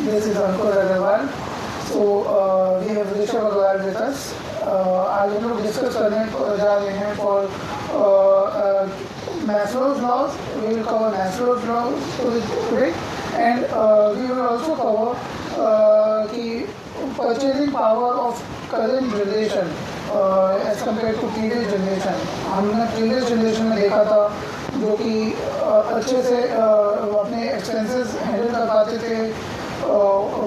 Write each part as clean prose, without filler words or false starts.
This is Ankur Agarwal. So we have Rishabh Agarwal with us. आज हम लोग discuss करने जा रहे हैं for Maslow's laws. We will cover Maslow's laws today, and we will also cover कि purchasing power of current generation as compared to previous generation. हमने previous generation में देखा था जो कि अच्छे से अपने एक्सपेंसेस हैंडल कर पाते थे,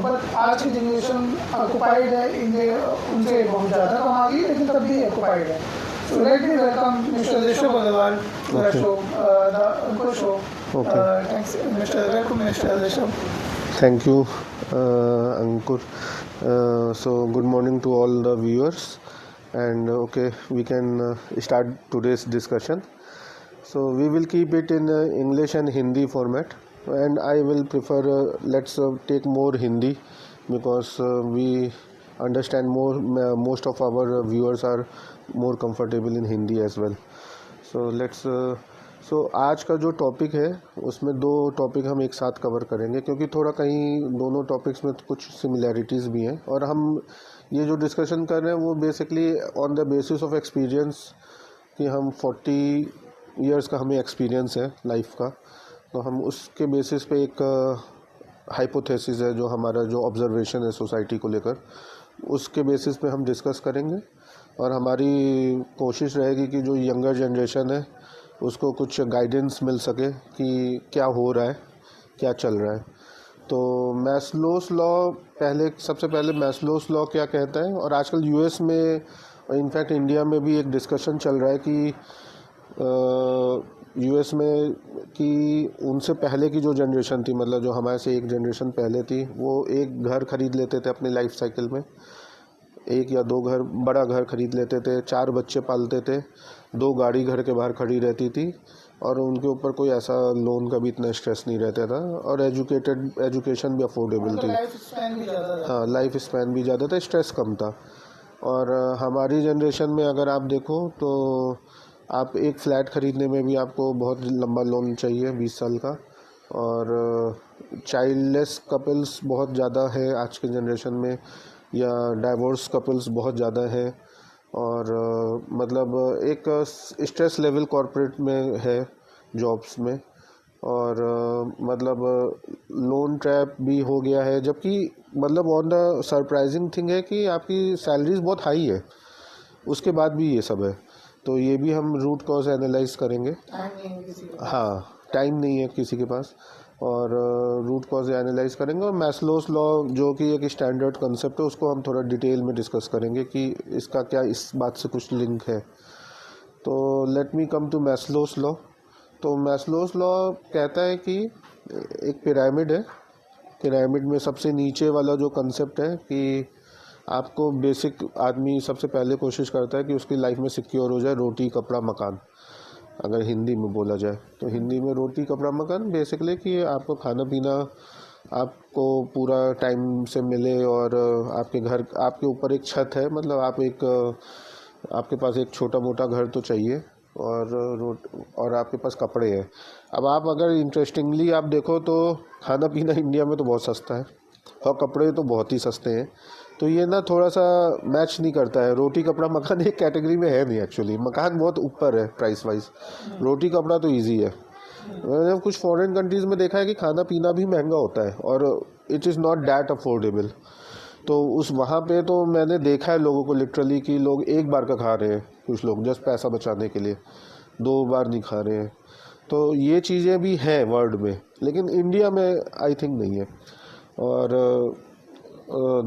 बट आज की जनरेशन ऑक्युपाइड है, उनसे बहुत ज़्यादा कमा रही है लेकिन तब भी ऑक्युपाइड है. So let me welcome Mr. Rishabh Agarwal to our show, the Ankur Show. Thanks, Mr. Welcome, Mr. Rishabh. Thank you, Ankur. So good morning to all the viewers, and okay, we can start today's discussion. So we will keep it in English and Hindi format, and I will prefer let's take more Hindi because we understand more. Most of our viewers are more comfortable in Hindi as well. So let's so आज का जो topic है उसमें दो topic हम एक साथ cover करेंगे क्योंकि थोड़ा कहीं दोनों टॉपिक्स में कुछ सिमिलैरिटीज़ भी हैं, और हम ये जो डिस्कशन कर रहे हैं वो basically on the basis of experience कि हम 40 इयर्स का हमें एक्सपीरियंस है लाइफ का, तो हम उसके बेसिस पे एक हाइपोथेसिस है जो हमारा जो ऑब्जर्वेशन है सोसाइटी को लेकर, उसके बेसिस पे हम डिस्कस करेंगे. और हमारी कोशिश रहेगी कि जो यंगर जनरेशन है उसको कुछ गाइडेंस मिल सके कि क्या हो रहा है, क्या चल रहा है. तो मैस्लोस लॉ सबसे पहले मैस्लोस लॉ क्या कहता है, और आजकल यूएस में इनफैक्ट इंडिया में भी एक डिस्कशन चल रहा है कि यूएस में कि उनसे पहले की जो जनरेशन थी, मतलब जो हमारे से एक जनरेशन पहले थी, वो एक घर खरीद लेते थे अपनी लाइफ साइकिल में, एक या दो घर, बड़ा घर खरीद लेते थे, 4 बच्चे पालते थे, 2 गाड़ी घर के बाहर खड़ी रहती थी, और उनके ऊपर कोई ऐसा लोन का भी इतना स्ट्रेस नहीं रहता था, और एजुकेशन भी अफोर्डेबल थी. हाँ, लाइफ स्पैन भी ज़्यादा था, स्ट्रेस कम था. और हमारी जनरेशन में अगर आप देखो तो आप एक फ़्लैट ख़रीदने में भी आपको बहुत लंबा लोन चाहिए 20 साल का, और चाइल्डलेस कपल्स बहुत ज़्यादा है आज के जनरेशन में, या डाइवोर्स कपल्स बहुत ज़्यादा है, और मतलब एक स्ट्रेस लेवल कॉर्पोरेट में है जॉब्स में, और मतलब लोन ट्रैप भी हो गया है. जबकि मतलब ऑन द सरप्राइजिंग थिंग है कि आपकी सैलरीज बहुत हाई है, उसके बाद भी ये सब है. तो ये भी हम रूट कॉज एनालाइज करेंगे. हाँ, टाइम नहीं है किसी के पास, और रूट कॉज एनालाइज करेंगे. और मैस्लोस लॉ जो कि एक स्टैंडर्ड कंसेप्ट है, उसको हम थोड़ा डिटेल में डिस्कस करेंगे कि इसका क्या इस बात से कुछ लिंक है. तो let me come to Maslow's law. तो मैस्लोस लॉ कहता है कि एक पिरामिड है, पिरामिड में सबसे नीचे वाला जो कंसेप्ट है कि आपको बेसिक आदमी सबसे पहले कोशिश करता है कि उसकी लाइफ में सिक्योर हो जाए, रोटी कपड़ा मकान, अगर हिंदी में बोला जाए तो हिंदी में रोटी कपड़ा मकान बेसिकली कि आपको खाना पीना आपको पूरा टाइम से मिले, और आपके घर, आपके ऊपर एक छत है, मतलब आपके पास एक छोटा मोटा घर तो चाहिए, और आपके पास कपड़े हैं. अब आप अगर इंटरेस्टिंगली आप देखो तो खाना पीना इंडिया में तो बहुत सस्ता है, और कपड़े तो बहुत ही सस्ते हैं. तो ये ना थोड़ा सा मैच नहीं करता है. रोटी कपड़ा मकान एक कैटेगरी में है नहीं एक्चुअली, मकान बहुत ऊपर है प्राइस वाइज, रोटी कपड़ा तो इजी है. मैंने कुछ फॉरेन कंट्रीज़ में देखा है कि खाना पीना भी महंगा होता है, और it is not that affordable. तो उस वहाँ पे तो मैंने देखा है लोगों को लिटरली कि लोग एक बार का खा रहे हैं, कुछ लोग जस्ट पैसा बचाने के लिए 2 बार नहीं खा रहे हैं. तो ये चीज़ें भी हैं वर्ल्ड में, लेकिन इंडिया में आई थिंक नहीं है. और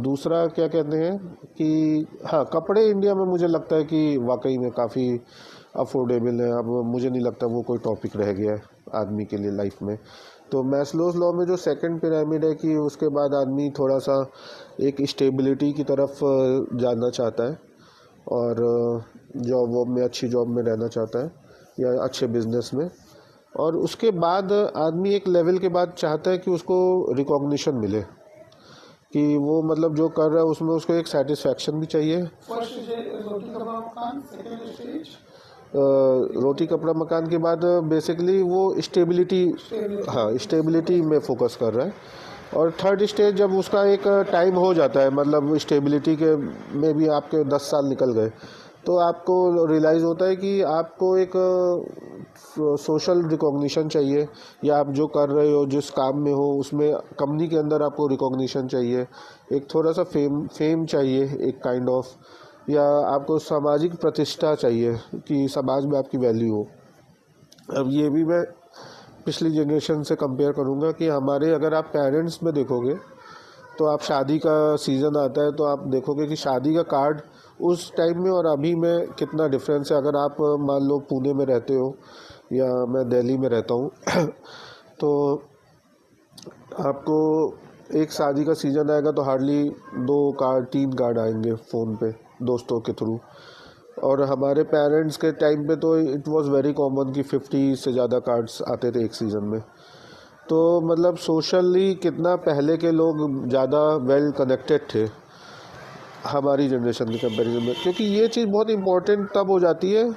दूसरा क्या कहते हैं कि हाँ, कपड़े इंडिया में मुझे लगता है कि वाकई में काफ़ी अफोर्डेबल है. अब मुझे नहीं लगता वो कोई टॉपिक रह गया है आदमी के लिए लाइफ में. तो मैस्लोस लॉ में जो सेकंड पिरामिड है कि उसके बाद आदमी थोड़ा सा एक स्टेबिलिटी की तरफ जाना चाहता है, और जॉब में अच्छी जॉब में रहना चाहता है, या अच्छे बिजनेस में. और उसके बाद आदमी एक लेवल के बाद चाहता है कि उसको रिकॉग्निशन मिले, कि वो मतलब जो कर रहा है उसमें उसको एक सेटिस्फैक्शन भी चाहिए. रोटी कपड़ा मकान के बाद बेसिकली वो स्टेबिलिटी, हाँ स्टेबिलिटी में फोकस कर रहा है और थर्ड स्टेज जब उसका एक टाइम हो जाता है, मतलब स्टेबिलिटी के में भी आपके 10 साल निकल गए, तो आपको रियलाइज़ होता है कि आपको एक सोशल रिकॉग्निशन चाहिए, या आप जो कर रहे हो, जिस काम में हो, उसमें कंपनी के अंदर आपको रिकॉग्निशन चाहिए, एक थोड़ा सा फेम चाहिए, एक काइंड ऑफ, या आपको सामाजिक प्रतिष्ठा चाहिए कि समाज में आपकी वैल्यू हो। अब ये भी मैं पिछली जनरेशन से कंपेयर करूँगा कि हमारे, अगर आप पेरेंट्स में देखोगे तो आप शादी का सीज़न आता है तो आप देखोगे कि शादी का कार्ड उस टाइम में और अभी में कितना डिफरेंस है। अगर आप मान लो पुणे में रहते हो या मैं दिल्ली में रहता हूँ तो आपको एक शादी का सीज़न आएगा तो हार्डली 2 कार्ड 3 कार्ड आएंगे फ़ोन पे दोस्तों के थ्रू, और हमारे पेरेंट्स के टाइम पे तो इट वाज वेरी कॉमन कि 50 से ज़्यादा कार्ड्स आते थे एक सीज़न में। तो मतलब सोशली कितना पहले के लोग ज़्यादा वेल कनेक्टेड थे हमारी जनरेशन के कंपैरिजन में, क्योंकि ये चीज़ बहुत इम्पोर्टेंट तब हो जाती है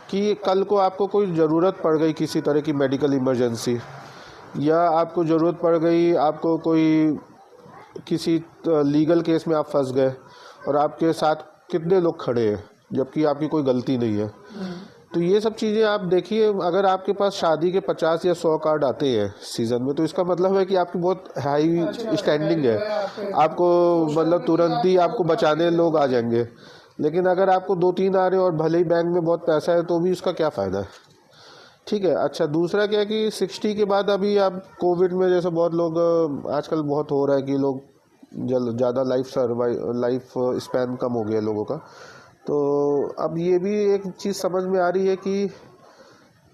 कि कल को आपको कोई ज़रूरत पड़ गई, किसी तरह की मेडिकल इमरजेंसी, या आपको ज़रूरत पड़ गई, आपको कोई किसी लीगल केस में आप फंस गए और आपके साथ कितने लोग खड़े हैं जबकि आपकी कोई गलती नहीं है। तो ये सब चीज़ें आप देखिए, अगर आपके पास शादी के 50 या 100 कार्ड आते हैं सीज़न में, तो इसका मतलब है कि आपकी बहुत हाई स्टैंडिंग है, आपको मतलब तुरंत ही आपको बचाने लोग आ जाएंगे। लेकिन अगर आपको 2-3 आ रहे हैं और भले ही बैंक में बहुत पैसा है तो भी उसका क्या फ़ायदा है। ठीक है। अच्छा, दूसरा क्या है कि 60 के बाद अभी आप कोविड में जैसे बहुत लोग आजकल बहुत हो रहा है कि लोग ज़्यादा लाइफ स्पैन कम हो गया लोगों का। तो अब ये भी एक चीज़ समझ में आ रही है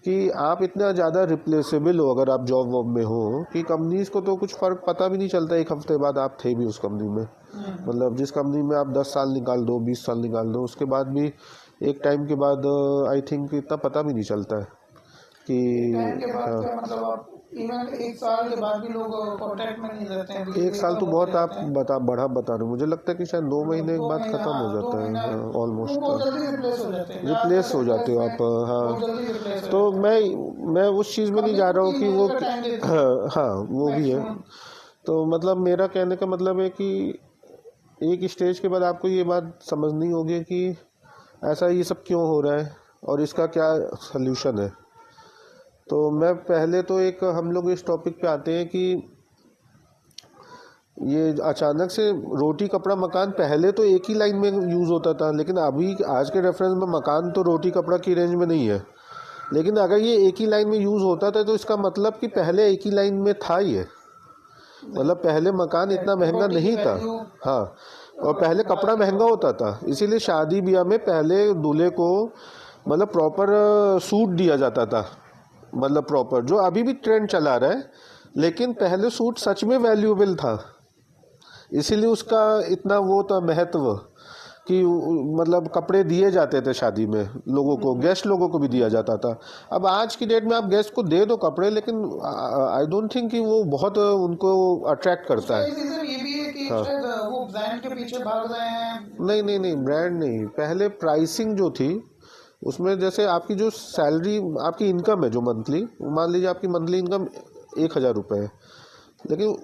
कि आप इतना ज़्यादा रिप्लेसेबल हो अगर आप जॉब वॉब में हो कि कंपनीज़ को तो कुछ फ़र्क पता भी नहीं चलता एक हफ्ते बाद आप थे भी उस कंपनी में। मतलब जिस कंपनी में आप 10 साल निकाल दो, 20 साल निकाल दो, उसके बाद भी एक टाइम के बाद आई थिंक इतना पता भी नहीं चलता है कि टाइम के बाद क्या मतलब आप इवन 1 साल के बाद भी लोग कांटेक्ट में नहीं रहते हैं। 1 साल तो बहुत आप बता रहे हो, मुझे लगता है कि शायद 2 महीने के बाद ख़त्म हो जाता है ऑलमोस्ट। बहुत जल्दी रिप्लेस हो जाते हैं, रिप्लेस हो जाते हो आप, बहुत हाँ। जल्दी रिप्लेस हो तो जाते हैं। मैं उस चीज़ में नहीं जा रहा हूँ कि वो, हाँ वो भी है। तो मतलब मेरा कहने का मतलब है कि एक स्टेज के बाद आपको ये बात समझनी होगी कि ऐसा ये सब क्यों हो रहा है और इसका क्या सल्यूशन है। तो मैं पहले तो एक, हम लोग इस टॉपिक पे आते हैं कि ये अचानक से रोटी कपड़ा मकान पहले तो एक ही लाइन में यूज़ होता था, लेकिन अभी आज के रेफरेंस में मकान तो रोटी कपड़ा की रेंज में नहीं है। लेकिन अगर ये एक ही लाइन में यूज़ होता था तो इसका मतलब कि पहले एक ही लाइन में था ये, मतलब पहले मकान इतना महंगा नहीं था। हाँ, और पहले कपड़ा महंगा होता था, इसीलिए शादी ब्याह में पहले दूल्हे को मतलब प्रॉपर सूट दिया जाता था, मतलब प्रॉपर, जो अभी भी ट्रेंड चला रहा है। लेकिन पहले सूट सच में वैल्यूएबल था, इसीलिए उसका इतना वो था महत्व कि मतलब कपड़े दिए जाते थे शादी में लोगों को, गेस्ट लोगों को भी दिया जाता था। अब आज की डेट में आप गेस्ट को दे दो कपड़े, लेकिन आई डोंट थिंक कि वो बहुत उनको अट्रैक्ट करता है। ये भी है कि शायद वो ब्रांड के पीछे भाग रहे हैं। नहीं, ब्रांड नहीं, पहले प्राइसिंग जो थी उसमें, जैसे आपकी जो सैलरी, आपकी इनकम है जो मंथली, मान लीजिए आपकी मंथली इनकम 1,000 रुपये है, लेकिन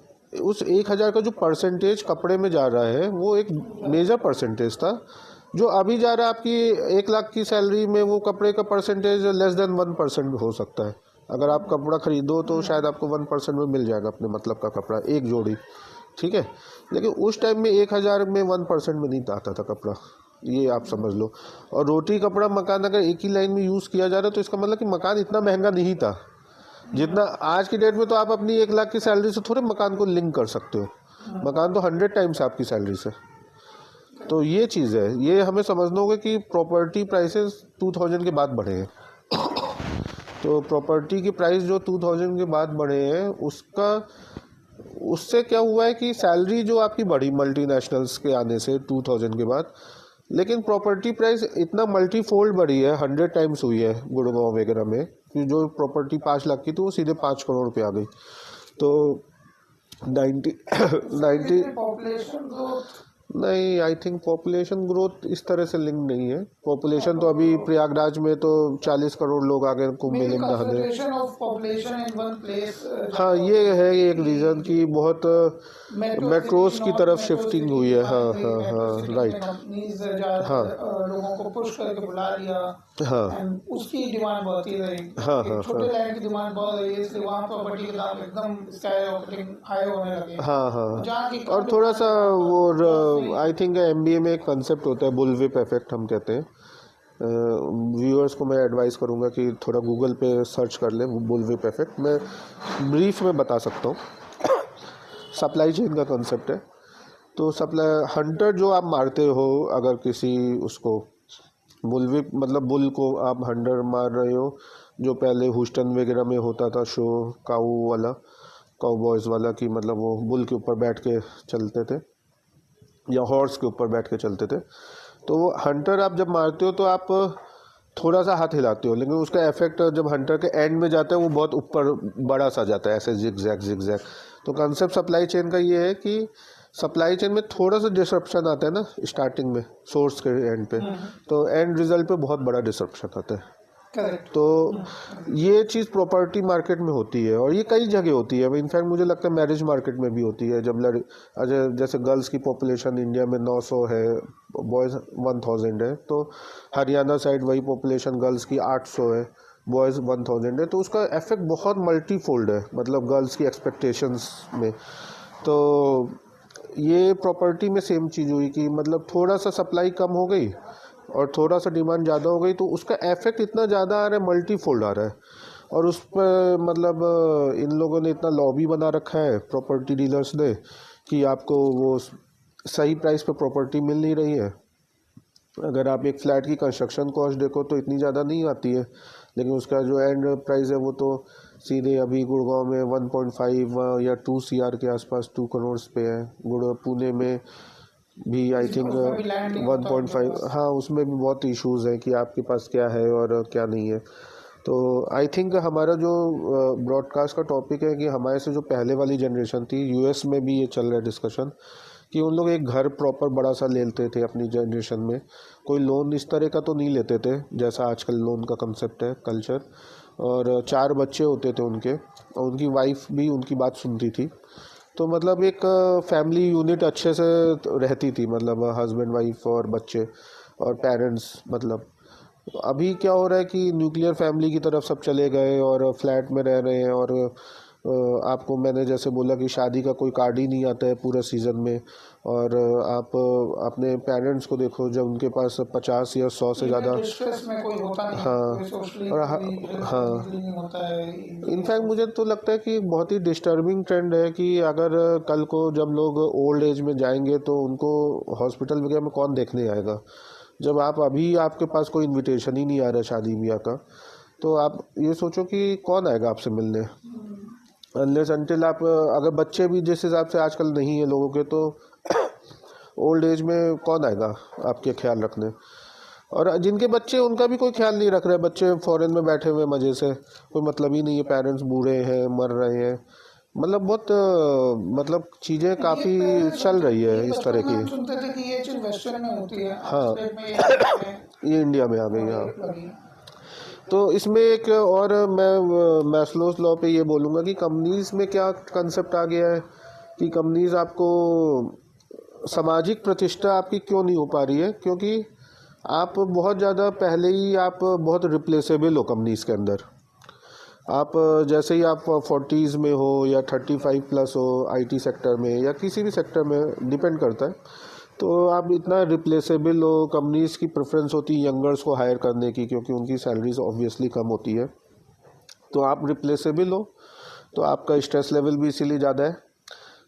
उस 1,000 का जो परसेंटेज कपड़े में जा रहा है वो एक मेजर परसेंटेज था। जो अभी जा रहा है आपकी 1,00,000 की सैलरी में, वो कपड़े का परसेंटेज लेस देन 1% हो सकता है। अगर आप कपड़ा खरीदो तो शायद आपको 1% में मिल जाएगा अपने मतलब का कपड़ा, एक जोड़ी, ठीक है। लेकिन उस टाइम में 1,000 में 1% में नहीं आता था कपड़ा, ये आप समझ लो। और रोटी कपड़ा मकान अगर एक ही लाइन में यूज़ किया जा रहा है तो इसका मतलब कि मकान इतना महंगा नहीं था जितना आज की डेट में। तो आप अपनी 1,00,000 की सैलरी से थोड़े मकान को लिंक कर सकते हो, मकान तो 100 टाइम्स आपकी सैलरी से। तो ये चीज़ है, ये हमें समझना होगा कि प्रॉपर्टी प्राइसेस 2000 के बाद बढ़े हैं। तो प्रॉपर्टी की प्राइस जो 2000 के बाद बढ़े हैं, उससे क्या हुआ है कि सैलरी जो आपकी बढ़ी मल्टीनेशनल्स के आने से 2000 के बाद, लेकिन प्रॉपर्टी प्राइस इतना मल्टीफोल्ड बढ़ी है, 100 टाइम्स हुई है गुड़गांव वगैरह में, कि जो प्रॉपर्टी 5 लाख की थी वो सीधे 5 करोड़ रुपये आ गई। तो 90 पॉपुलेशन नहीं, आई थिंक पॉपुलेशन ग्रोथ इस तरह से लिंक नहीं है। पॉपुलेशन तो अभी प्रयागराज में तो 40 करोड़ लोग आ गए कुंभ मेले में नहाने। concentration of population in one place, हाँ, ये है एक रीज़न कि बहुत मेट्रोज की तरफ metro शिफ्टिंग city हुई है। हाँ बन गई, हाँ metro हाँ, cities में राइट। कंपनीज हाँ लोगों को पुश करके बुला लिया, हाँ एंड उसकी डिमांड बढ़ती रही। हाँ हाँ छोटे हाँ लैंड की डिमांड बढ़ रही है, इसलिए वहाँ प्रॉपर्टी के दाम एकदम स्काई रॉकेटिंग हाई होने लगे। हाँ हाँ। जहाँ की और थोड़ा सा वो वो आई थिंक MBA में एक कंसेप्ट होता है बुलविप इफेक्ट हम कहते हैं। व्यूअर्स को मैं एडवाइस करूँगा कि थोड़ा गूगल पे सर्च कर ले बुलविप इफेक्ट। मैं ब्रीफ में बता सकता हूँ। सप्लाई चेन का कंसेप्ट है। तो सप्लाई हंटर जो आप मारते हो, अगर किसी उसको बुलविप मतलब बुल को आप हंटर मार रहे हो, जो पहले ह्यूस्टन वगैरह में होता था शो काऊ वाला, काऊ बॉयज़ वाला, कि मतलब वो बुल के ऊपर बैठ के चलते थे या हॉर्स के ऊपर बैठ के चलते थे। तो वो हंटर आप जब मारते हो तो आप थोड़ा सा हाथ हिलाते हो, लेकिन उसका इफेक्ट जब हंटर के एंड में जाता है वो बहुत ऊपर बड़ा सा जाता है, ऐसे जिग जैग। तो कंसेप्ट सप्लाई चेन का ये है कि सप्लाई चेन में थोड़ा सा डिसरप्शन आता है ना स्टार्टिंग में सोर्स के एंड पे, तो एंड रिजल्ट पे बहुत बड़ा डिसरप्शन आता है। करेक्ट। तो ये चीज़ प्रॉपर्टी मार्केट में होती है और ये कई जगह होती है। इनफैक्ट मुझे लगता है मैरिज मार्केट में भी होती है। जब जैसे गर्ल्स की पॉपुलेशन इंडिया में 900 है, बॉयज़ 1000 है, तो हरियाणा साइड वही पॉपुलेशन गर्ल्स की 800 है, बॉयज़ 1000 है। तो उसका इफेक्ट बहुत मल्टीफोल्ड है, मतलब गर्ल्स की एक्सपेक्टेशंस में। तो ये प्रॉपर्टी में सेम चीज़ हुई कि मतलब थोड़ा सा सप्लाई कम हो गई और थोड़ा सा डिमांड ज़्यादा हो गई, तो उसका इफेक्ट इतना ज़्यादा आ रहा है, मल्टीफोल्ड आ रहा है। और उस पर मतलब इन लोगों ने इतना लॉबी बना रखा है प्रॉपर्टी डीलर्स ने कि आपको वो सही प्राइस पे प्रॉपर्टी मिल नहीं रही है। अगर आप एक फ्लैट की कंस्ट्रक्शन कॉस्ट देखो तो इतनी ज़्यादा नहीं आती है, लेकिन उसका जो एंड प्राइस है वो तो सीधे अभी गुड़गांव में 1.5 या 2 CR के आसपास, 2 करोड़ पे है। पुणे में भी आई थिंक उसमें भी लैंड नहीं होता 1.5। हाँ, उसमें भी बहुत इश्यूज हैं कि आपके पास क्या है और क्या नहीं है। तो आई थिंक हमारा जो ब्रॉडकास्ट का टॉपिक है कि हमारे से जो पहले वाली जनरेशन थी, US में भी ये चल रहा है डिस्कशन, कि उन लोग एक घर प्रॉपर बड़ा सा ले लेते थे अपनी जनरेशन में। कोई लोन इस तरह का तो नहीं लेते थे जैसा आजकल लोन का कंसेप्ट है, कल्चर। और 4 बच्चे होते थे उनके, और उनकी वाइफ भी उनकी बात सुनती थी। तो मतलब एक फैमिली यूनिट अच्छे से रहती थी, मतलब हस्बैंड वाइफ और बच्चे और पेरेंट्स। मतलब अभी क्या हो रहा है कि न्यूक्लियर फैमिली की तरफ सब चले गए और फ्लैट में रह रहे हैं। और आपको मैंने जैसे बोला कि शादी का कोई कार्ड ही नहीं आता है पूरे सीज़न में। और आप अपने पेरेंट्स को देखो, जब उनके पास 50 या 100 से ज़्यादा। स्ट्रेस में कोई होता नहीं, हाँ कोई सोशली और हाँ नहीं होता है। इनफैक्ट मुझे तो लगता है कि बहुत ही डिस्टर्बिंग ट्रेंड है कि अगर कल को जब लोग ओल्ड एज में जाएंगे तो उनको हॉस्पिटल वगैरह में कौन देखने आएगा, जब आप अभी आपके पास कोई इनविटेशन ही नहीं आ रहा है शादी ब्याह का। तो आप ये सोचो कि कौन आएगा आपसे मिलने, अनलेस अनटिल आप, अगर बच्चे भी जिस हिसाब से आजकल नहीं है लोगों के, तो ओल्ड एज में कौन आएगा आपके ख्याल रखने। और जिनके बच्चे उनका भी कोई ख्याल नहीं रख रहे, बच्चे फॉरेन में बैठे हुए मज़े से, कोई मतलब ही नहीं है, पेरेंट्स बूढ़े हैं, मर रहे हैं। मतलब बहुत मतलब चीज़ें काफ़ी चल रही है इस तरह की। सुनते थे कि ये चीज़ वेस्टर्न में होती है, हाँ ये इंडिया में आ गई। हाँ, तो इसमें एक और मैं मैस्लोस लॉ पे ये बोलूँगा कि कंपनीज़ में क्या कंसेप्ट आ गया है कि कंपनीज़ आपको सामाजिक प्रतिष्ठा आपकी क्यों नहीं हो पा रही है, क्योंकि आप बहुत ज़्यादा पहले ही आप बहुत रिप्लेसेबल हो कंपनीज़ के अंदर। आप जैसे ही आप 40s में हो या 35+ हो, IT सेक्टर में या किसी भी सेक्टर में, डिपेंड करता है, तो आप इतना रिप्लेसेबल हो। कंपनीज़ की प्रेफरेंस होती है यंगर्स को हायर करने की, क्योंकि उनकी सैलरीज ऑब्वियसली कम होती है। तो आप रिप्लेसेबल हो तो आपका स्ट्रेस लेवल भी इसीलिए ज़्यादा है।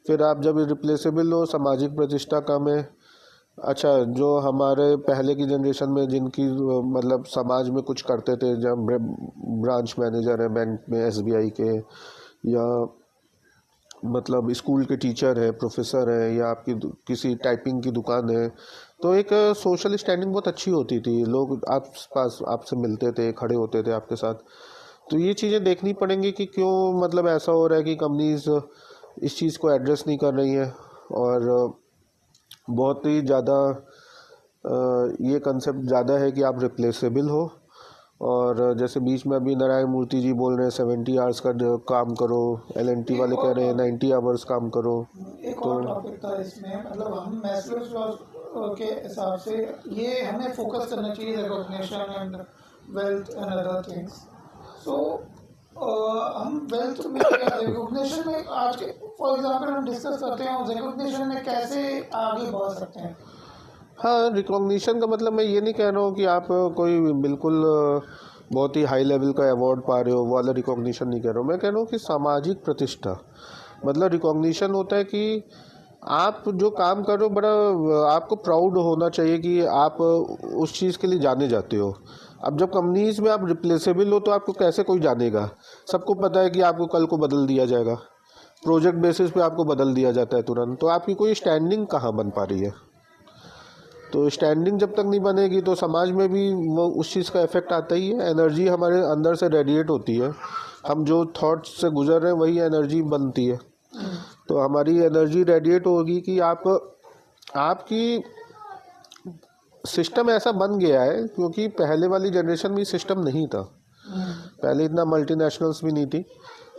फिर आप जब रिप्लेसेबल हो, सामाजिक प्रतिष्ठा कम है। अच्छा, जो हमारे पहले की जनरेशन में जिनकी मतलब समाज में कुछ करते थे, जब ब्रांच मैनेजर है बैंक में SBI के, या मतलब स्कूल के टीचर है, प्रोफेसर है, या आपकी किसी टाइपिंग की दुकान है, तो एक सोशल स्टैंडिंग बहुत अच्छी होती थी। लोग पास आपसे मिलते थे, खड़े होते थे आपके साथ। तो ये चीज़ें देखनी पड़ेंगी कि क्यों मतलब ऐसा हो रहा है कि कंपनीज इस चीज़ को एड्रेस नहीं कर रही है। और बहुत ही ज़्यादा ये कंसेप्ट ज़्यादा है कि आप रिप्लेसेबल हो। और जैसे बीच में अभी नारायण मूर्ति जी बोल रहे हैं 70 आवर्स का काम करो, LNT वाले कह रहे हैं 90 आवर्स काम करो। एक और टॉपिक था इसमें, मतलब हम मैस्लोज लॉ के हिसाब से ये हमें फोकस करना चाहिए recognition and wealth and other things. So हम वेल्थ में रिकॉग्निशन में आज के फॉर एग्जांपल हम डिस्कस करते हैं रिकॉग्निशन में कैसे आगे बढ़ सकते हैं। हाँ, रिकॉग्निशन का मतलब मैं ये नहीं कह रहा हूँ कि आप कोई बिल्कुल बहुत ही हाई लेवल का अवार्ड पा रहे हो, वो वाला रिकॉग्निशन नहीं कह रहा हूँ। मैं कह रहा हूँ कि सामाजिक प्रतिष्ठा, मतलब रिकॉग्निशन होता है कि आप जो काम कर रहे हो बड़ा आपको प्राउड होना चाहिए कि आप उस चीज़ के लिए जाने जाते हो। अब जब कंपनीज में आप रिप्लेसेबल हो तो आपको कैसे कोई जानेगा? सबको पता है कि आपको कल को बदल दिया जाएगा, प्रोजेक्ट बेसिस पे आपको बदल दिया जाता है तुरंत, तो आपकी कोई स्टैंडिंग कहाँ बन पा रही है? तो स्टैंडिंग जब तक नहीं बनेगी तो समाज में भी वो उस चीज़ का इफेक्ट आता ही है। एनर्जी हमारे अंदर से रेडिएट होती है, हम जो थॉट्स से गुजर रहे हैं वही एनर्जी बनती है। तो हमारी एनर्जी रेडिएट होगी कि आपकी सिस्टम ऐसा बन गया है, क्योंकि पहले वाली जनरेशन में सिस्टम नहीं था, पहले इतना मल्टीनेशनल्स भी नहीं थी।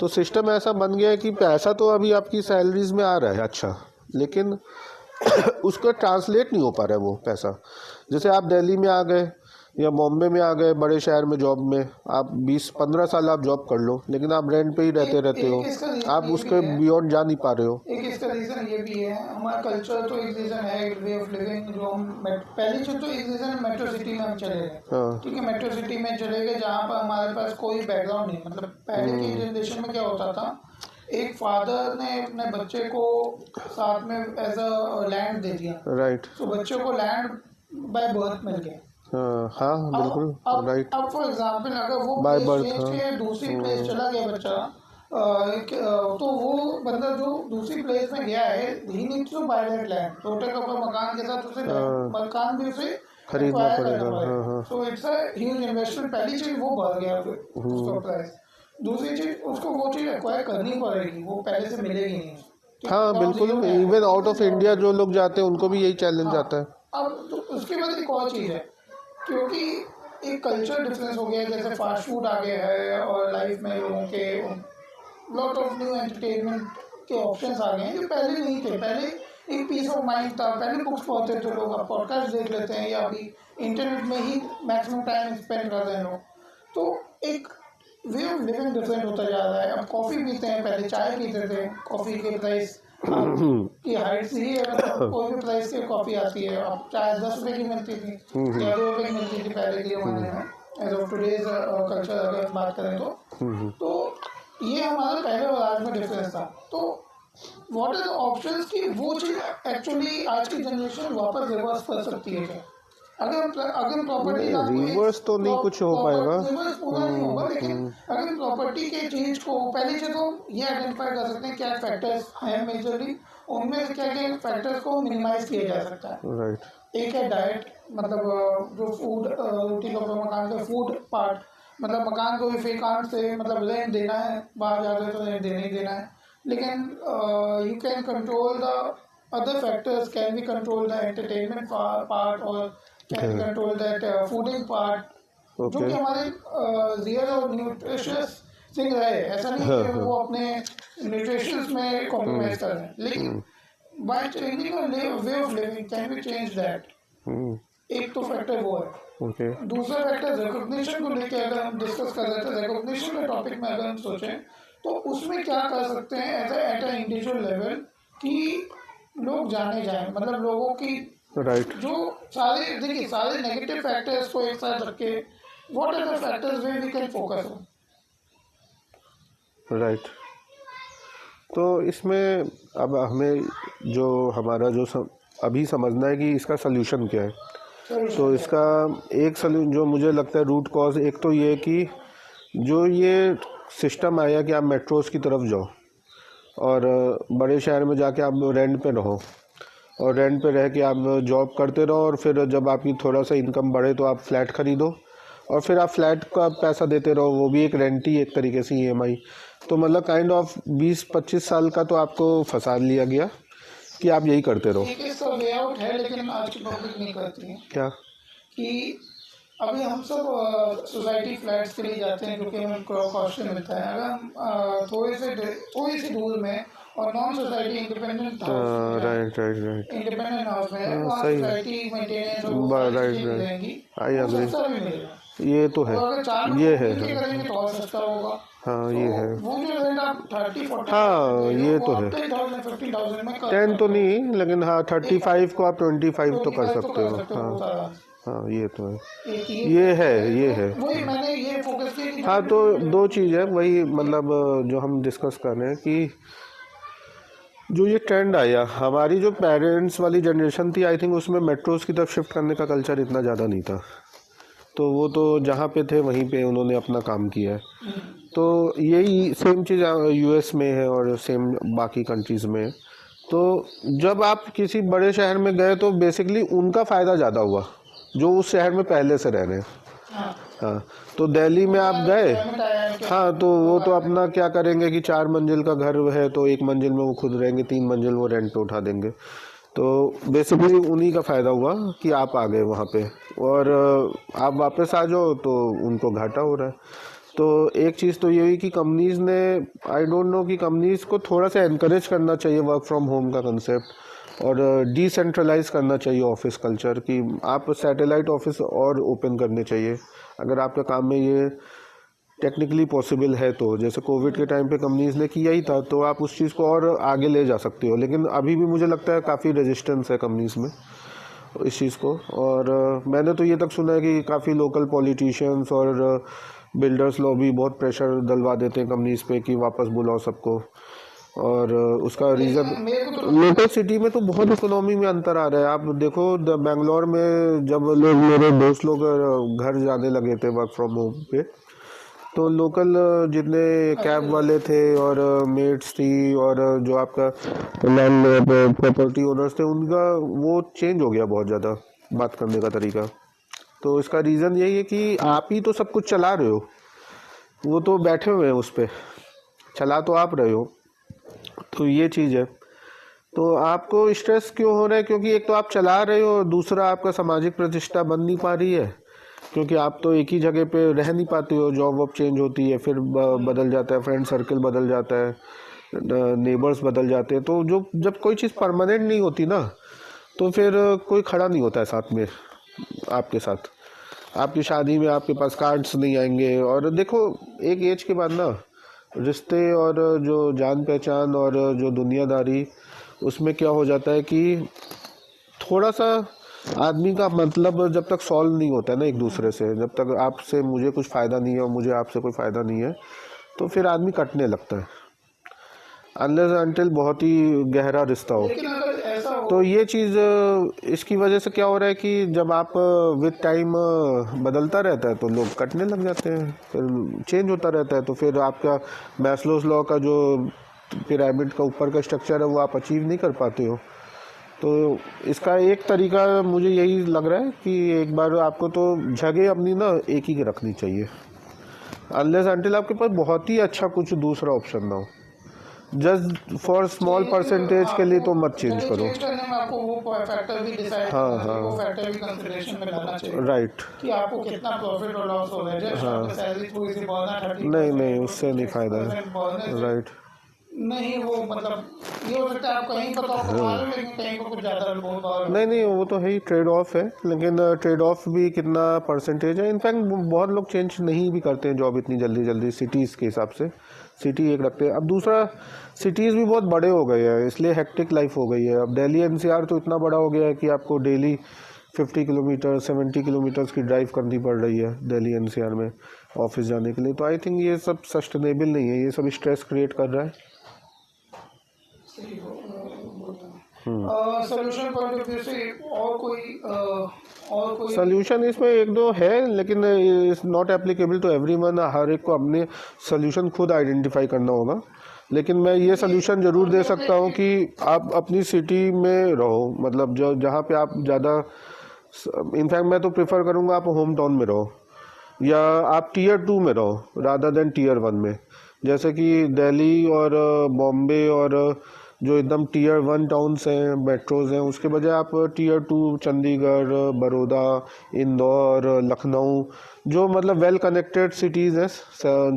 तो सिस्टम ऐसा बन गया है कि पैसा तो अभी आपकी सैलरीज में आ रहा है अच्छा, लेकिन उसका ट्रांसलेट नहीं हो पा रहा है वो पैसा। जैसे आप दिल्ली में आ गए या बॉम्बे में आ गए, बड़े शहर में जॉब में, आप 20-15 साल आप जॉब कर लो, लेकिन आप रेंट पे ही रहते हो, आप उसके बियॉन्ड जा नहीं पा रहे हो। एक इसका रीज़न ये भी है, हमारा कल्चर तो एक रीज़न है, वे ऑफ लिविंग जो हम पहली चीज़ तो एक रीज़न है मेट्रो सिटी में हम चले गए। हाँ, ठीक है, मेट्रो सिटी में चले गए जहाँ पर हमारे पास कोई बैकग्राउंड नहीं। मतलब पहले की जनरेशन में क्या होता था, एक फादर ने अपने बच्चे को साथ में एज अ लैंड दे दिया, राइट। तो बच्चों को लैंड बाय बर्थ मिल गया। हाँ बिल्कुल राइट। अब फॉर एग्जांपल अगर वो बाय प्लेस बर्थ, चेंज के दूसरी प्लेस चला गया बच्चा, तो वो बंदा जो दूसरी प्लेस में गया है, he needs to buy that land, total का मकान के साथ उसे मकान भी उसे खरीदना पड़ेगा। हाँ। So it's a huge investment. पहली चीज वो बढ़ गया उसका प्राइस, दूसरी चीज उसको वो चीज एक्वायर करनी पड़ेगी, वो पहले से मिलेगी नहीं। हाँ बिल्कुल, इवन आउट ऑफ इंडिया जो लोग जाते हैं उनको भी यही चैलेंज आता है। अब तो उसके बाद एक और चीज़ है, क्योंकि एक कल्चर डिफरेंस हो गया, जैसे फास्ट फूड आ गया है और लाइफ में लोगों के लॉट ऑफ न्यू एंटरटेनमेंट के ऑप्शंस आ गए हैं जो पहले नहीं थे। पहले एक पीस ऑफ माइंड था, पहले बुक्स पढ़ते थे लोग, अब पॉडकास्ट देख लेते हैं या अभी इंटरनेट में ही मैक्सिमम टाइम स्पेंड कर रहे हैं लोग। तो एक वे ऑफ लिविंग डिफरेंट होता जा रहा है। अब कॉफ़ी पीते हैं, पहले चाय पीते थे, कॉफ़ी के प्राइस की हाइट से ही कोई भी प्राइस की कॉफ़ी आती है। अब चाय 10 रुपए की मिलती थी या 2 रुपए की मिलती थी पहले के ज़माने में। एज ऑफ टुडेज कल्चर अगर बात करें तो ये हमारा पहले और आज में डिफरेंस था। तो व्हाट आर द ऑप्शंस कि वो चीज़ एक्चुअली आज की जनरेशन वापस रिवर्स कर सकती है क्या? अगर प्रॉपर्टी रिवर्स तो नहीं कुछ हो पाएगा, रिवर्स पूरा नहीं होगा, लेकिन अगर प्रॉपर्टी के चीज को पहले से तो ये आइडेंटिफाई कर सकते हैं क्या फैक्टर्स हैं मेजरली, उनमें से क्या क्या फैक्टर्स को मिनिमाइज किया जा सकता है। राइट। एक है डाइट, मतलब जो फूड रोटी कपड़ा मकान का फूड पार्ट, मतलब मकान को भी फेकान से मतलब रेंट देना है, बाहर जाकर तो रेंट देना ही देना है, लेकिन you can control the other factors, can be control the entertainment part और can control that fooding part, जो कि हमारे रियल और न्यूट्रिशियस थिंग रहे। ऐसा नहीं कि वो अपने न्यूट्रिशंस में कॉम्प्रोमाइज कर रहे हैं, लेकिन by changing way of living can be change that. एक तो फैक्टर वो है। दूसरा फैक्टर रिकॉग्निशन को लेकर अगर हम डिस्कस कर रहे थे, रिकॉग्निशन के टॉपिक में अगर हम सोचें तो उसमें क्या कर सकते हैं एट अ इंडिविजुअल लेवल कि लोग जाने जाएं, मतलब लोगों की राइट जो सारे देखिए सारे नेगेटिव फैक्टर्स को एक साथ रख के what are the factors where we can focus on. Right. तो इसमें अब हमें जो हमारा जो अभी समझना है कि इसका सल्यूशन क्या है। तो इसका एक सल्यूशन जो मुझे लगता है रूट कॉज, एक तो ये कि जो ये सिस्टम आया कि आप मेट्रोज़ की तरफ जाओ और बड़े शहर में जाके आप रेंट पे रहो और रेंट पे रह के आप जॉब करते रहो, और फिर जब आपकी थोड़ा सा इनकम बढ़े तो आप फ्लैट ख़रीदो और फिर आप फ्लैट का पैसा देते रहो, वो भी एक रेंट ही एक तरीके से EMI। तो मतलब काइंड ऑफ 20-25 साल का तो आपको फंसा लिया गया कि आप यही करते रहो? एक इसका वे आउट है, लेकिन आज की पब्लिक नहीं करती है क्या? कि अभी हम सब सोसाइटी फ्लैट्स के लिए जाते हैं क्योंकि हमें कॉस्टली मिलता है। अगर हम थोड़ी सी दूर में और non society independent right right right, independent house में वहाँ सही है, सोसाइटी मेंटेनेंस और वो सारी राइट चीजें राइट, मिलेंगी, आई वो एग्री, सस्ता भी मिलेगा। ये तो है, और अगर चार ये लोग है, मिलके करेंगे तो और सस्ता होगा। हाँ ये है, वो जो रेंट आप 30-40 हाँ ये तो है, 10,000-15,000 में कर 10 तो नहीं लेकिन हाँ 35 को आप 25 तो कर 25 तो सकते कर हो, सकते हो हाँ बहुत आराम से। हाँ ये तो है, एक ये है, ये है। वही मैंने ये फोकस किया कि हाँ तो दो चीज़ है, वही मतलब जो हम डिस्कस कर रहे हैं कि जो ये ट्रेंड आया, हमारी जो पेरेंट्स वाली जनरेशन थी आई थिंक उसमें मेट्रोज़ की तरफ शिफ्ट करने का कल्चर इतना ज़्यादा नहीं था, तो वो तो जहाँ पे थे वहीं पे उन्होंने अपना काम किया है। तो यही सेम चीज़ यूएस में है और सेम बाकी कंट्रीज़ में है। तो जब आप किसी बड़े शहर में गए तो बेसिकली उनका फ़ायदा ज़्यादा हुआ जो उस शहर में पहले से रह रहे हैं। हाँ तो दिल्ली में आप गए, हाँ तो वो तो अपना क्या करेंगे कि 4 मंजिल का घर है तो 1 मंजिल में वो खुद रहेंगे, 3 मंजिल वो रेंट पे उठा देंगे। तो बेसिकली उन्हीं का फ़ायदा हुआ कि आप आ गए वहाँ पे और आप वापस आ जाओ तो उनको घाटा हो रहा है। तो एक चीज़ तो ये हुई कि कंपनीज़ ने, आई डोंट नो कि कंपनीज़ को थोड़ा सा एनकरेज करना चाहिए वर्क फ्रॉम होम का कंसेप्ट और डिसेंट्रलाइज करना चाहिए ऑफिस कल्चर कि आप सैटेलाइट ऑफिस और ओपन करने चाहिए अगर आपके काम में ये टेक्निकली पॉसिबल है तो। जैसे कोविड के टाइम पे कंपनीज़ ने किया ही था तो आप उस चीज़ को और आगे ले जा सकते हो, लेकिन अभी भी मुझे लगता है काफ़ी रेजिस्टेंस है कंपनीज़ में इस चीज़ को। और मैंने तो ये तक सुना है कि काफ़ी लोकल पॉलिटिशियंस और बिल्डर्स लॉबी बहुत प्रेशर डलवा देते हैं कंपनीज़ पे कि वापस बुलाओ सबको। और उसका रीज़न लोकल सिटी में तो बहुत इकोनॉमी में अंतर आ रहा है। आप देखो बेंगलोर में जब लोग, मेरे दोस्त लोग घर जाने लगे थे वर्क फ्रॉम होम पे, तो लोकल जितने कैब वाले थे और मेट्स थी और जो आपका लैंड प्रॉपर्टी ओनर्स थे उनका वो चेंज हो गया बहुत ज़्यादा बात करने का तरीका। तो इसका रीज़न यही है कि आप ही तो सब कुछ चला रहे हो, वो तो बैठे हुए हैं उस पर, चला तो आप रहे हो। तो ये चीज़ है। तो आपको स्ट्रेस क्यों हो रहा है? क्योंकि एक तो आप चला रहे हो और दूसरा आपका सामाजिक प्रतिष्ठा बन नहीं पा रही है क्योंकि आप तो एक ही जगह पे रह नहीं पाते हो, जॉब वॉब चेंज होती है, फिर बदल जाता है, फ्रेंड सर्कल बदल जाता है, नेबर्स बदल जाते हैं। तो जो जब कोई चीज़ परमानेंट नहीं होती ना तो फिर कोई खड़ा नहीं होता है साथ में आपके साथ। आपकी शादी में आपके पास कार्ड्स नहीं आएंगे। और देखो एक एज के बाद ना रिश्ते और जो जान पहचान और जो दुनियादारी उसमें क्या हो जाता है कि थोड़ा सा आदमी का मतलब जब तक सॉल्व नहीं होता है ना एक दूसरे से, जब तक आपसे मुझे कुछ फ़ायदा नहीं है और मुझे आपसे कोई फ़ायदा नहीं है तो फिर आदमी कटने लगता है अनलेस अनटिल बहुत ही गहरा रिश्ता हो। तो ये चीज़ इसकी वजह से क्या हो रहा है कि जब आप विद टाइम बदलता रहता है तो लोग कटने लग जाते हैं, फिर चेंज होता रहता है। तो फिर आपका मैस्लोस लॉ का जो पिरामिड का ऊपर का स्ट्रक्चर है वो आप अचीव नहीं कर पाते हो। तो इसका एक तरीका मुझे यही लग रहा है कि एक बार आपको तो जगह अपनी ना एक ही रखनी चाहिए अनलेस अनटिल आपके पास बहुत ही अच्छा कुछ दूसरा ऑप्शन ना हो। जस्ट फॉर स्मॉल परसेंटेज के लिए तो मत चेंज करो। आपको वो फैक्टर भी डिसाइड हाँ हाँ वो फैक्टर भी कंसीडरेशन में लाना चाहिए, राइट, कि आपको कितना प्रॉफिट और लॉस हो रहा है। जस्ट आपकी सैलरी थोड़ी सी बढ़ना 30, नहीं नहीं उससे नहीं फ़ायदा है, राइट। नहीं वो मतलब ये हो सकता है आप कहीं पर तो आपको मालूम है, लेकिन कहीं पर कुछ ज़्यादा बहुत नहीं नहीं वो तो है ही, ट्रेड ऑफ है, लेकिन ट्रेड ऑफ भी कितना परसेंटेज है। इनफैक्ट बहुत लोग चेंज नहीं भी करते हैं जॉब इतनी जल्दी जल्दी सिटीज़ के हिसाब से, सिटी एक रखते हैं। अब दूसरा सिटीज़ भी बहुत बड़े हो गए हैं इसलिए हेक्टिक लाइफ हो गई है। अब दिल्ली एनसीआर तो इतना बड़ा हो गया है कि आपको डेली 50 किलोमीटर 70 किलोमीटर्स की ड्राइव करनी पड़ रही है दिल्ली एनसीआर में ऑफिस जाने के लिए। तो आई थिंक ये सब सस्टेनेबल नहीं है, ये सब स्ट्रेस क्रिएट कर रहा है। सॉल्यूशन पॉइंट ऑफ व्यू से और कोई सोल्यूशन इसमें एक दो है लेकिन is not applicable to everyone. हर एक को अपने सोल्यूशन खुद आइडेंटिफाई करना होगा। लेकिन मैं ये सोल्यूशन ज़रूर दे सकता हूँ कि आप अपनी सिटी में रहो, मतलब जो जहाँ पे आप ज़्यादा, इनफैक्ट मैं तो प्रेफर करूँगा आप होम टाउन में रहो या आप टीयर 2 में रहो रादर देन टीयर 1 में। जैसे कि दिल्ली और बॉम्बे और जो एकदम टीयर 1 टाउन्स हैं, मेट्रोज़ हैं, उसके बजाय आप टीयर 2 चंडीगढ़, बड़ौदा, इंदौर, लखनऊ, जो मतलब वेल कनेक्टेड सिटीज़ हैं,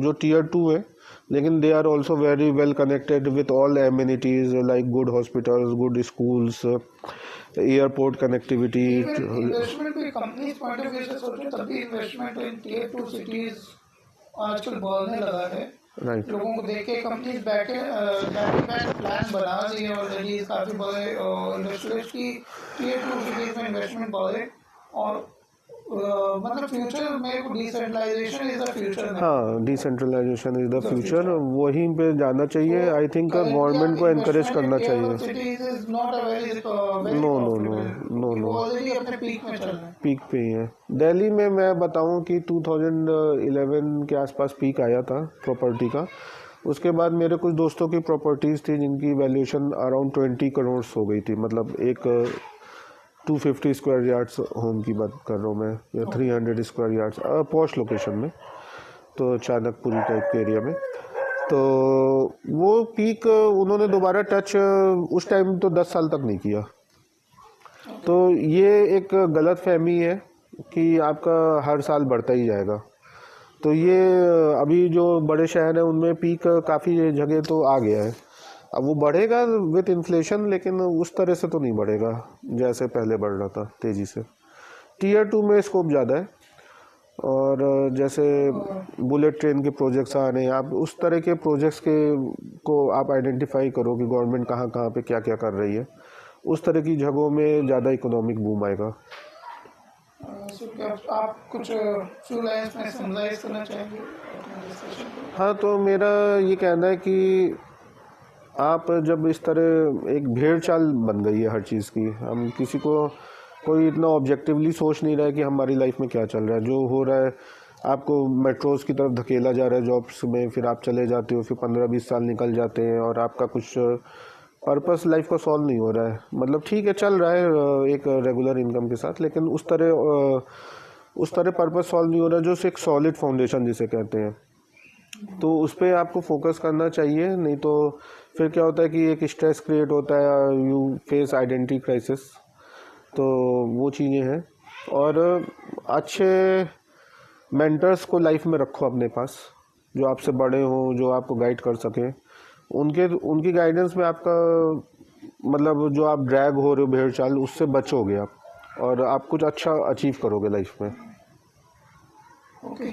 जो टीयर 2 है, लेकिन they are also very well connected with all amenities like good hospitals, good schools, airport connectivity. Investment भी कंपनीज पॉइंट ऑफ व्यू से सोचो तभी इन्वेस्टमेंट इन टियर 2 सिटीज आजकल बढ़ने लगा है। राइट। लोगों को देख के कंपनीज बैक प्लान बना रही है ऑलरेडी, काफ़ी बड़े इंडस्ट्रीज की टियर 2 सिटीज में इन्वेस्टमेंट बढ़े और मतलब फ्यूचर में डिसेंट्रलाइजेशन इज द फ्यूचर। हाँ, डिसेंट्रलाइजेशन इज द फ्यूचर, वहीं पे जाना चाहिए। आई थिंक गवर्नमेंट को एनकरेज करना चाहिए। No no no no no, already अपने पीक में चल रहे हैं। पीक पे ही है। दिल्ली में मैं बताऊं कि 2011 के आसपास पीक आया था प्रॉपर्टी का। उसके बाद मेरे कुछ दोस्तों की प्रॉपर्टीज़ थी जिनकी वैल्यूएशन अराउंड 20 करोड़ हो गई थी। मतलब एक 250 स्क्वायर यार्ड्स होम की बात कर रहा हूँ मैं, या 300 स्क्वायर यार्ड्स पॉश लोकेशन में, तो चाणकपुरी टाइप के एरिया में। तो वो पीक उन्होंने दोबारा टच उस टाइम तो 10 साल तक नहीं किया। तो ये एक गलत फहमी है कि आपका हर साल बढ़ता ही जाएगा। तो ये अभी जो बड़े शहर हैं उनमें पीक काफ़ी जगह तो आ गया है। अब वो बढ़ेगा विथ इन्फ्लेशन, लेकिन उस तरह से तो नहीं बढ़ेगा जैसे पहले बढ़ रहा था तेज़ी से। टीयर 2 में स्कोप ज़्यादा है, और जैसे बुलेट ट्रेन के प्रोजेक्ट्स आ रहे हैं, आप उस तरह के प्रोजेक्ट्स को आप आइडेंटिफाई करो कि गवर्नमेंट कहाँ कहाँ पे क्या क्या कर रही है। उस तरह की जगहों में ज़्यादा इकोनॉमिक बूम आएगा। आप कुछ फ्यू लाइन्स में समराइज करना चाहेंगे? हाँ, तो मेरा ये कहना है कि आप जब इस तरह एक भेड़ चाल बन गई है हर चीज़ की, हम किसी को कोई इतना ऑब्जेक्टिवली सोच नहीं रहा है कि हमारी लाइफ में क्या चल रहा है। जो हो रहा है, आपको मेट्रोज़ की तरफ धकेला जा रहा है जॉब्स में, फिर आप चले जाते हो, फिर 15-20 साल निकल जाते हैं और आपका कुछ पर्पस लाइफ का सॉल्व नहीं हो रहा है। मतलब ठीक है, चल रहा है एक रेगुलर इनकम के साथ, लेकिन उस तरह पर्पस सॉल्व नहीं हो रहा है, जो एक सॉलिड फाउंडेशन जिसे कहते हैं। तो उस पर आपको फोकस करना चाहिए, नहीं तो फिर क्या होता है कि एक स्ट्रेस क्रिएट होता है, यू फेस आइडेंटिटी क्राइसिस। तो वो चीज़ें हैं। और अच्छे मेंटर्स को लाइफ में रखो अपने पास, जो आपसे बड़े हों, जो आपको गाइड कर सकें। उनकी गाइडेंस में आपका मतलब जो आप ड्रैग हो रहे हो भेड़ चाल, उससे बचोगे आप, और आप कुछ अच्छा अचीव करोगे लाइफ में। Okay,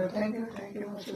thank you.